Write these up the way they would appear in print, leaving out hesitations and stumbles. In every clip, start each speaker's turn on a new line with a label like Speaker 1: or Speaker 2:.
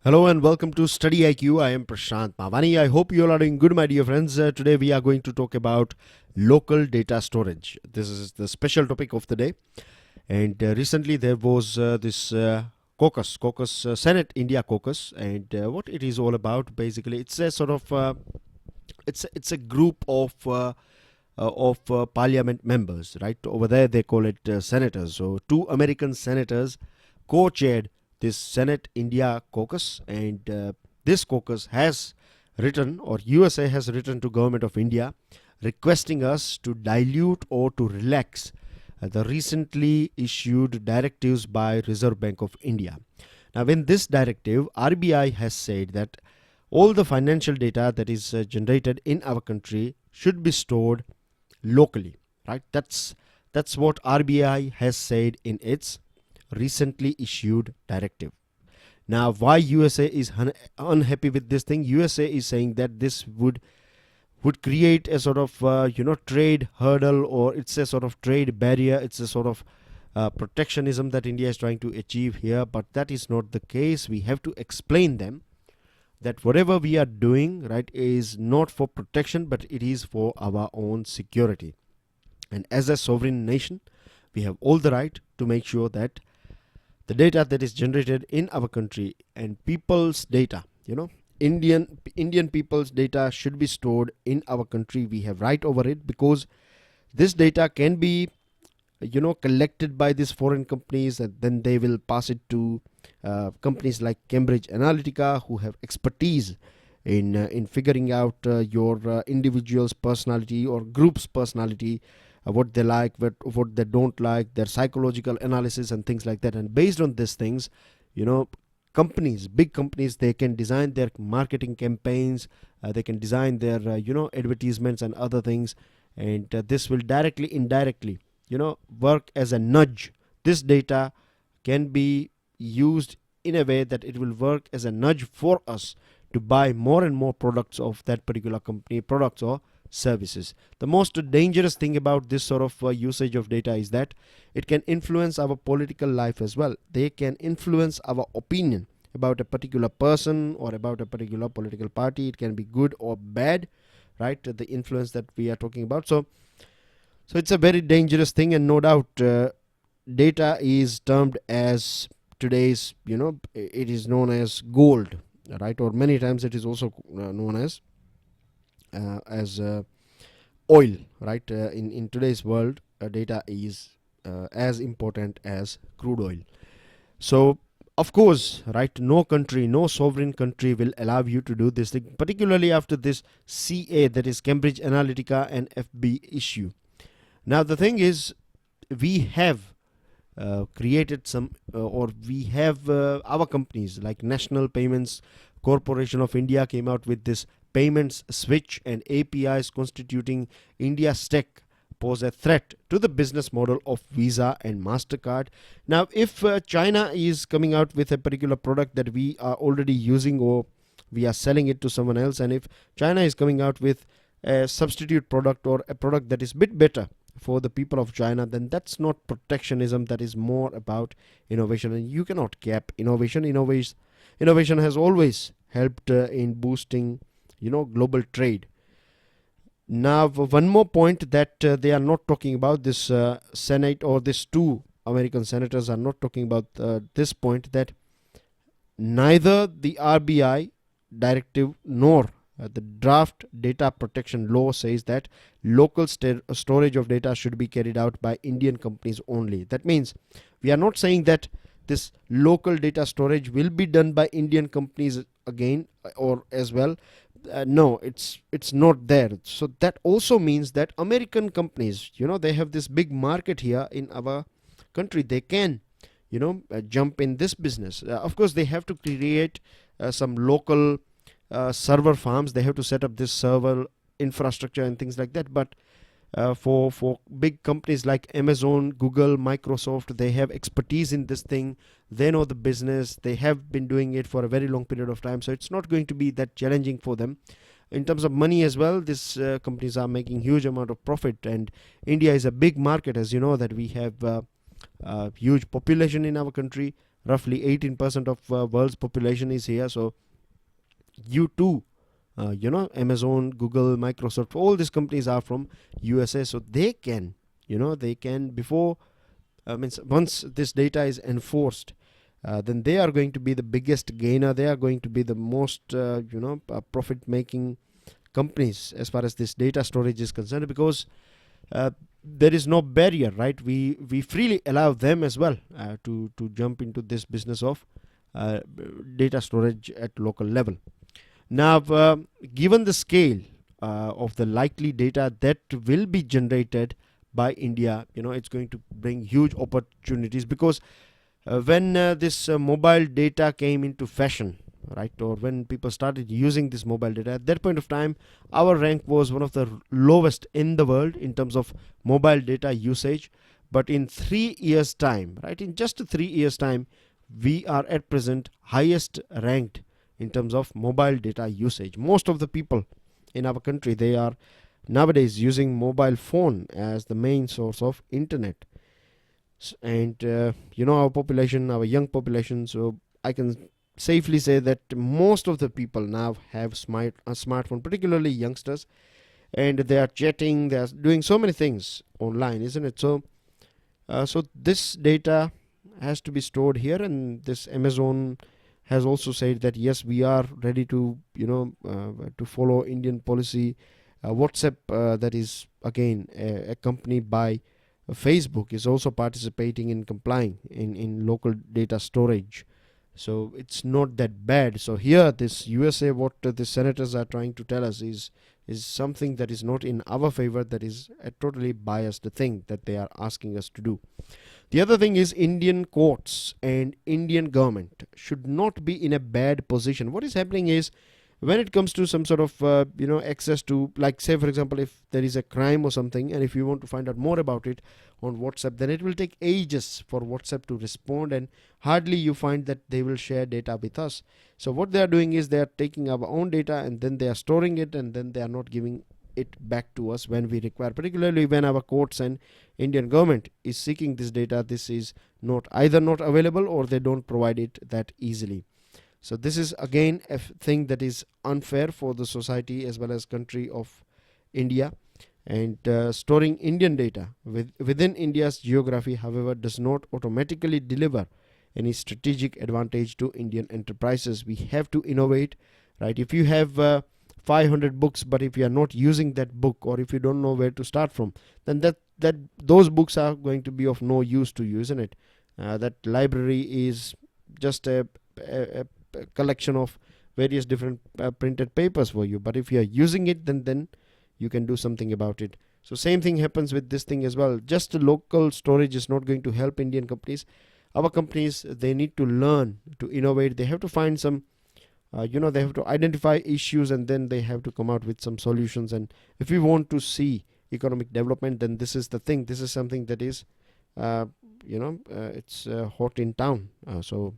Speaker 1: Hello and welcome to StudyIQ. I am Prashant Mavani. I hope you all are doing good, my dear friends. Today we are going to talk about local data storage. This is the special topic of the day. And recently there was this Caucus, Senate India Caucus, and what it is all about basically, it's a sort of it's a group of parliament members, right? Over there they call it senators. So two American senators co-chaired this Senate India Caucus, and this caucus has written, or USA has written to Government of India, requesting us to dilute or to relax the recently issued directives by Reserve Bank of India. Now, in this directive, RBI has said that all the financial data that is generated in our country should be stored locally, right? That's what RBI has said in its recently issued directive. Now, why USA is unhappy with this thing? USA is saying that this would create a sort of trade hurdle, or it's a sort of trade barrier. It's a sort of protectionism that India is trying to achieve here, but that is not the case. We have to explain them that whatever we are doing, right, is not for protection, but it is for our own security. And as a sovereign nation, we have all the right to make sure that the data that is generated in our country and people's data, Indian people's data should be stored in our country. We have right over it, because this data can be collected by these foreign companies, and then they will pass it to companies like Cambridge Analytica, who have expertise in figuring out your individual's personality or group's personality, what they like, what they don't like, their psychological analysis and things like that. And based on these things, big companies, they can design their marketing campaigns, they can design their advertisements and other things, and this will directly, indirectly, work as a nudge. This data can be used in a way that it will work as a nudge for us to buy more and more products of that particular company, products or services. The most dangerous thing about this sort of usage of data is that it can influence our political life as well. They can influence our opinion about a particular person or about a particular political party. It can be good or bad, right? The influence that we are talking about. So it's a very dangerous thing, and no doubt data is termed as today's, it is known as gold, right? Or many times it is also known as oil, right? In today's world, data is as important as crude oil. So of course, right, no country, no sovereign country will allow you to do this thing, particularly after this CA, that is Cambridge Analytica and FB issue. Now the thing is, we have created some or we have our companies like National Payments Corporation of India came out with this payments switch, and APIs constituting India's tech pose a threat to the business model of Visa and MasterCard. Now, if China is coming out with a particular product that we are already using, or we are selling it to someone else, and if China is coming out with a substitute product or a product that is a bit better for the people of China, then that's not protectionism. That is more about innovation, and you cannot cap innovation. Innovation has always helped in boosting global trade. Now, one more point that they are not talking about, this Senate, or these two American senators are not talking about this point, that neither the RBI directive nor the draft data protection law says that local storage of data should be carried out by Indian companies only. That means we are not saying that this local data storage will be done by Indian companies again or as well. No, it's not there. So that also means that American companies, they have this big market here in our country. They can jump in this business. Of course, they have to create some local server farms. They have to set up this server infrastructure and things like that. But for big companies like Amazon, Google, Microsoft, they have expertise in this thing. They know the business. They have been doing it for a very long period of time. So it's not going to be that challenging for them. In terms of money as well, these companies are making huge amount of profit, and India is a big market, as you know, that we have a huge population in our country. roughly 18% of world's population is here. So you too, Amazon, Google, Microsoft, all these companies are from USA. So they can, before, means once this data is enforced, then they are going to be the biggest gainer. They are going to be the most, profit making companies as far as this data storage is concerned, because there is no barrier, right? We freely allow them as well to jump into this business of data storage at local level. Now, given the scale of the likely data that will be generated by India, it's going to bring huge opportunities, because when this mobile data came into fashion, right, or when people started using this mobile data, at that point of time, our rank was one of the lowest in the world in terms of mobile data usage. But in 3 years time, right, in just 3 years time, we are at present highest ranked in terms of mobile data usage. Most of the people in our country, they are nowadays using mobile phone as the main source of internet. And our population, our young population, so I can safely say that most of the people now have a smartphone, particularly youngsters, and they are chatting, they are doing so many things online, isn't it? So this data has to be stored here, and this Amazon has also said that yes, we are ready to to follow Indian policy. WhatsApp, that is again accompanied by Facebook, is also participating in complying in local data storage. So it's not that bad. So here, this USA, what the senators are trying to tell us is something that is not in our favor. That is a totally biased thing that they are asking us to do. The other thing is, Indian courts and Indian government should not be in a bad position. What is happening is, when it comes to some sort of access to, like, say for example, if there is a crime or something, and if you want to find out more about it on WhatsApp, then it will take ages for WhatsApp to respond, and hardly you find that they will share data with us. So what they are doing is, they are taking our own data and then they are storing it, and then they are not giving it back to us when we require, particularly when our courts and Indian government is seeking this data. This is either not available, or they don't provide it that easily. So this is again a thing that is unfair for the society as well as country of India. And storing Indian data within India's geography, however, does not automatically deliver any strategic advantage to Indian enterprises. We have to innovate, right? If you have 500 books, but if you are not using that book, or if you don't know where to start from, then those books are going to be of no use to you, isn't it? That library is just a collection of various different printed papers for you. But if you are using it, then you can do something about it. So same thing happens with this thing as well. Just local storage is not going to help Indian companies. Our companies, they need to learn to innovate. They have to find some they have to identify issues, and then they have to come out with some solutions. And if we want to see economic development, then this is the thing. This is something that is it's hot in town. So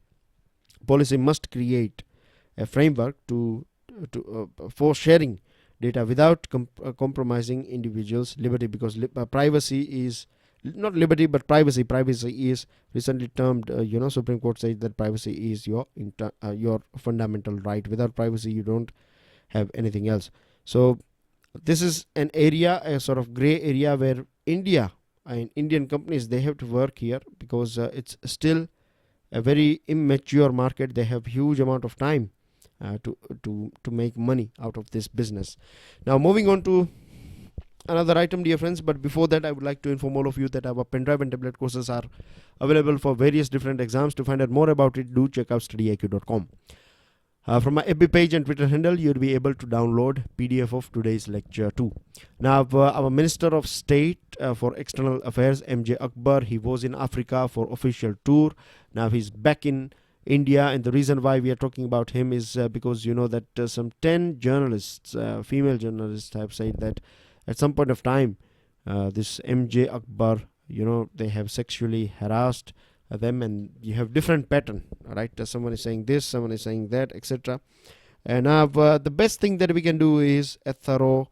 Speaker 1: policy must create a framework for sharing data without compromising individuals' liberty, because privacy is not liberty but privacy. Privacy is recently termed, Supreme Court said that privacy is your fundamental right. Without privacy, you don't have anything else. So this is an area, a sort of gray area, where India and Indian companies, they have to work here, because it's still a very immature market. They have huge amount of time to make money out of this business. Now moving on to another item, dear friends, but before that, I would like to inform all of you that our pen drive and tablet courses are available for various different exams. To find out more about it, do check out StudyIQ.com. From my FB page and Twitter handle, you'll be able to download PDF of today's lecture too. Now, our Minister of State for External Affairs, MJ Akbar, he was in Africa for official tour. Now he's back in India, and the reason why we are talking about him is because you know that some 10 journalists, female journalists, have said that at some point of time, this MJ Akbar, they have sexually harassed them, and you have different pattern, right? Someone is saying this, someone is saying that, etc. And the best thing that we can do is a thorough,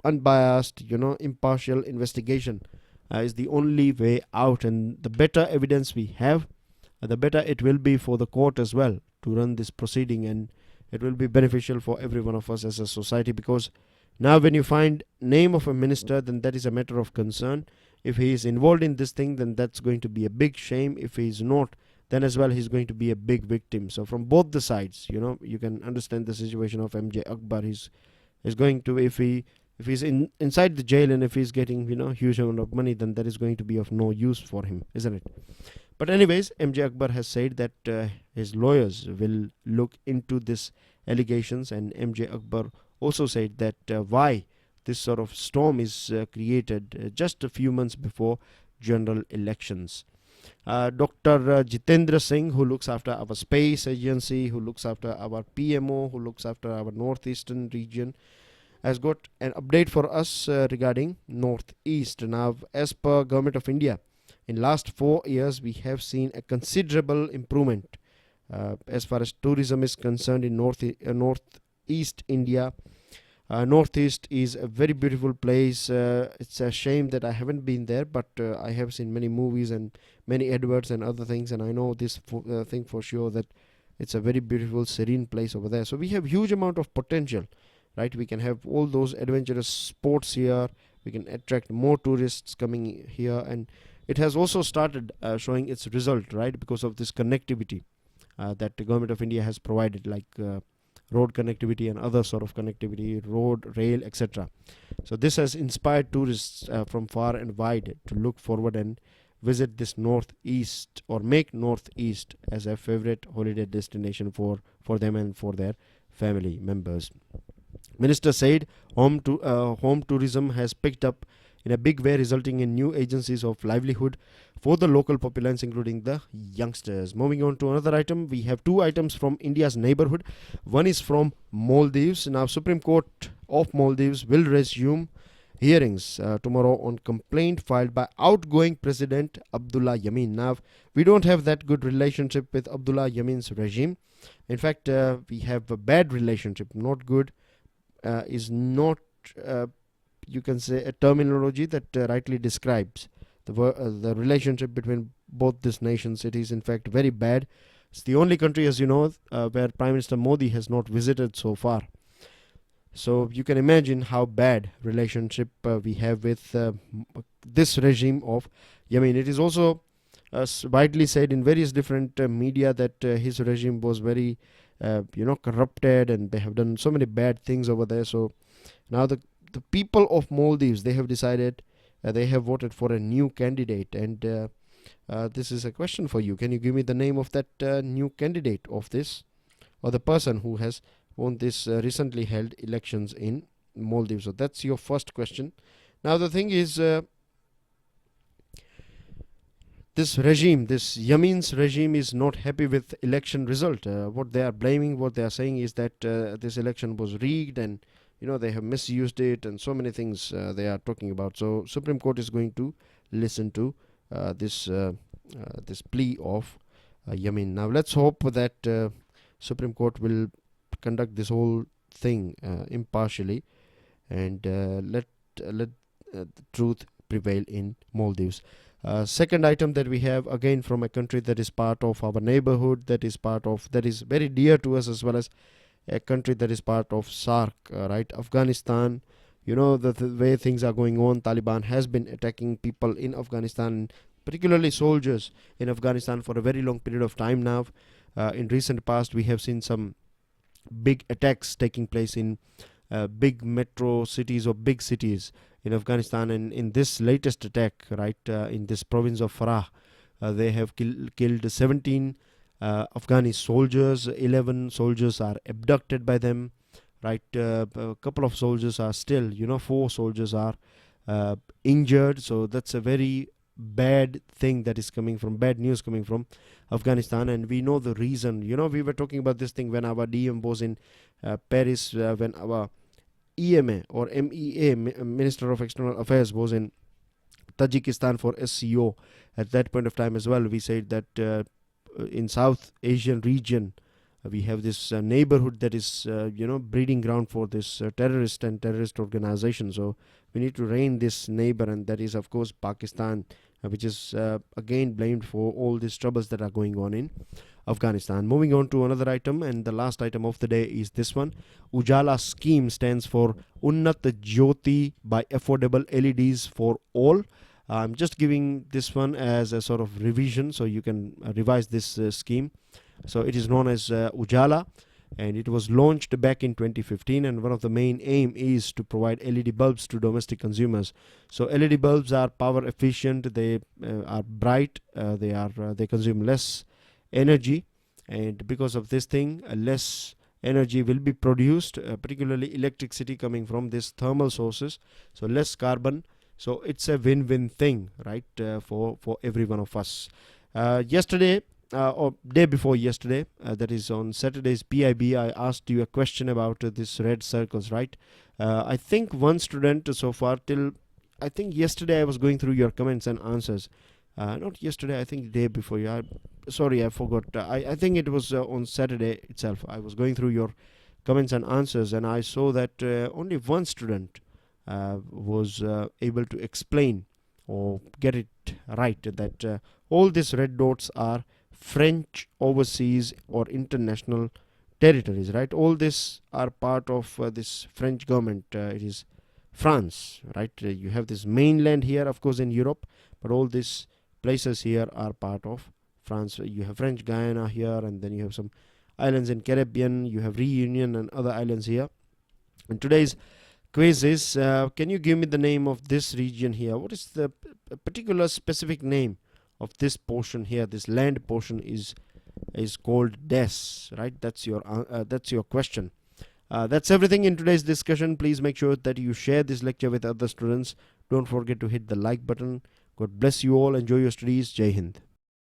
Speaker 1: unbiased, impartial investigation is the only way out. And the better evidence we have, the better it will be for the court as well to run this proceeding, and it will be beneficial for every one of us as a society, because now when you find name of a minister, then that is a matter of concern. If he is involved in this thing, then that's going to be a big shame. If he is not, then as well he's going to be a big victim. So from both the sides, you can understand the situation of MJ Akbar. He's going to, if he's inside the jail, and if he's getting huge amount of money, then that is going to be of no use for him, isn't it? But anyways, MJ Akbar has said that his lawyers will look into this allegations, and MJ Akbar also said that why this sort of storm is created just a few months before general elections. Dr. Jitendra Singh, who looks after our space agency, who looks after our PMO, who looks after our northeastern region, has got an update for us regarding northeast. Now, as per Government of India, in last 4 years we have seen a considerable improvement as far as tourism is concerned in northeast India. Northeast is a very beautiful place. It's a shame that I haven't been there, but I have seen many movies and many adverts and other things, and I know this thing for sure, that it's a very beautiful, serene place over there. So we have huge amount of potential, right? We can have all those adventurous sports here. We can attract more tourists coming here, and it has also started showing its result, right? Because of this connectivity that the Government of India has provided, like road connectivity and other sort of connectivity, road, rail, etc. So this has inspired tourists from far and wide to look forward and visit this northeast, or make northeast as a favorite holiday destination for them and for their family members. Minister said home tourism has picked up in a big way, resulting in new agencies of livelihood for the local populace, including the youngsters. Moving on to another item, we have two items from India's neighborhood. One is from Maldives. Now, Supreme Court of Maldives will resume hearings tomorrow on complaint filed by outgoing President Abdullah Yameen. Now, we don't have that good relationship with Abdullah Yameen's regime. In fact, we have a bad relationship. Not good is not, you can say, a terminology that rightly describes the relationship between both these nations. It is in fact very bad. It's the only country, as you know, where Prime Minister Modi has not visited so far. So you can imagine how bad relationship we have with this regime of Yemen. It is also widely said in various different media that his regime was very corrupted, and they have done so many bad things over there. So now the people of Maldives, they have decided, they have voted for a new candidate, and this is a question for you. Can you give me the name of that new candidate of this, or the person who has won this recently held elections in Maldives? So that's your first question. Now the thing is, this regime, this Yameen's regime, is not happy with election result. What they are blaming, what they are saying is that this election was rigged, and they have misused it, and so many things they are talking about. So Supreme Court is going to listen to this plea of Yameen. Now let's hope that Supreme Court will conduct this whole thing impartially, and let the truth prevail in Maldives. Second item that we have, again from a country that is part of our neighborhood, that is very dear to us, as well as a country that is part of SAARC, right? Afghanistan. The way things are going on, Taliban has been attacking people in Afghanistan, particularly soldiers in Afghanistan, for a very long period of time now. In recent past, we have seen some big attacks taking place in big metro cities or big cities in Afghanistan, and in this latest attack, right, in this province of Farah, they have killed 17 Afghani soldiers. 11 soldiers are abducted by them, right? A couple of soldiers are still, 4 soldiers are injured. So that's a very bad thing that is coming from, bad news coming from Afghanistan, and we know the reason. We were talking about this thing when our DM was in Paris, when our EMA or MEA, Minister of External Affairs, was in Tajikistan for SCO. At that point of time as well, we said that in South Asian region, we have this neighborhood that is breeding ground for this terrorist organization. So we need to rein this neighbor, and that is of course Pakistan. which is again blamed for all these troubles that are going on in Afghanistan. Moving on to another item, and the last item of the day is this one. Ujala scheme stands for Unnat Jyoti by Affordable LEDs for All. I'm just giving this one as a sort of revision so you can revise this scheme. So it is known as Ujala, and it was launched back in 2015, and one of the main aim is to provide LED bulbs to domestic consumers. So LED bulbs are power efficient, they are bright, they consume less energy, and because of this thing less energy will be produced, particularly electricity coming from these thermal sources, so less carbon. So it's a win-win thing, right, for every one of us. Yesterday or day before yesterday, that is on Saturday's PIB, I asked you a question about this red circles, right? I think one student so far till I think yesterday I was going through your comments and answers. Not yesterday, I think day before. Sorry, I forgot. I think it was on Saturday itself. I was going through your comments and answers, and I saw that only one student was able to explain or get it right, that all these red dots are French overseas or international territories, right? All this are part of this French government. It is France, right? You have this mainland here, of course, in Europe, but all these places here are part of France. You have French Guyana here, and then you have some islands in Caribbean. You have Reunion and other islands here. And today's quiz is, can you give me the name of this region here? What is the particular specific name of this portion here? This land portion is called Des, right? That's your question. That's everything in today's discussion. Please make sure that you share this lecture with other students. Don't forget to hit the like button. God bless you all. Enjoy your studies. Jai Hind.